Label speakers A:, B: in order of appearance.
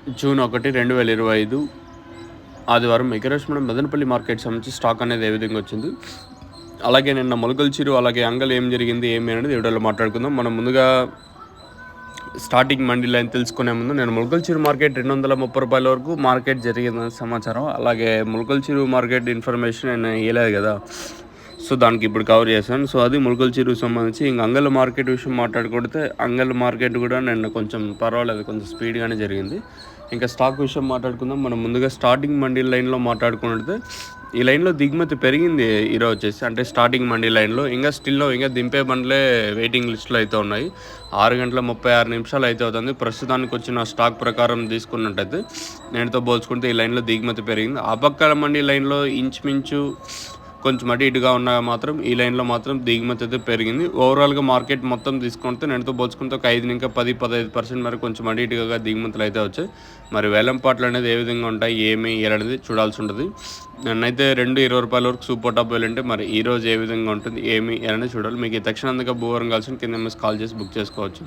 A: June 1, 2025 ఆదివారం ఎగరేష్‌మడం Madanapalle market సంబంధించి stock అనేది ఏ విధంగా వచ్చింది? అలాగే నిన్న మొలకల చిరు అలాగే అంగల్ ఏం జరిగింది? ఏమి అనేది వీడియోలో మాట్లాడుకుందాం. మనం ముందుగా స్టార్టింగ్ మండీ లైన్ తెలుసుకునే ముందు నేను మొలకల చిరు మార్కెట్ రూ. 230 వరకు మార్కెట్ జరిగిందని సమాచారం. అలాగే మొలకల చిరు మార్కెట్ ఇన్ఫర్మేషన్ నేను ఇయ్యలేదు కదా! సో, దానికి ఇప్పుడు కవర్ చేశాను. సో, అది మొలకల చిరుకు సంబంధించి. ఇంక అంగళ్ళ మార్కెట్ విషయం మాట్లాడుకుంటే అంగళ్ళ మార్కెట్ కూడా నిన్న కొంచెం పర్వాలేదు, కొంచెం స్పీడ్‌గానే జరిగింది. ఇంకా స్టాక్ విషయం మాట్లాడుకుందాం. మనం ముందుగా స్టార్టింగ్ మండీ లైన్‌లో మాట్లాడుకుంటే ఈ లైన్‌లో దిగుమతి పెరిగింది ఈరోజు వచ్చేసి. అంటే స్టార్టింగ్ మండీ లైన్‌లో ఇంకా దింపే బండ్లే వెయిటింగ్ లిస్ట్‌లో అయితే ఉన్నాయి. 6:36 అయితే అవుతుంది. ప్రస్తుతానికి వచ్చిన స్టాక్ ప్రకారం తీసుకున్నట్టయితే నేటితో పోల్చుకుంటే ఈ లైన్‌లో దిగుమతి పెరిగింది. ఆ పక్కన మండీ లైన్‌లో ఇంచుమించు కొంచెం అటు ఇటుగా ఉన్నా మాత్రం ఈ లైన్‌లో మాత్రం దిగుమతి అయితే పెరిగింది. ఓవరాల్‌గా మార్కెట్ మొత్తం తీసుకుంటే నేటితో పోల్చుకుంటే ఒక 10-15% వరకు కొంచెం అటు ఇటుగా దిగుమతులు అయితే వచ్చాయి. మరి వేలంపాట్లు అనేది ఏ విధంగా ఉంటాయి, ఏమి అనేది చూడాల్సి ఉంటుంది. నన్నైతే రూ. 2.20 వరకు సూపర్ టాప్ వెళ్ళంటే మరి ఈరోజు ఏ విధంగా ఉంటుంది, ఏమి అనేది చూడాలి. మీకు ఈ తక్షణంగా భూవరం కావాల్సిన కింద కాల్ చేసి బుక్ చేసుకోవచ్చు.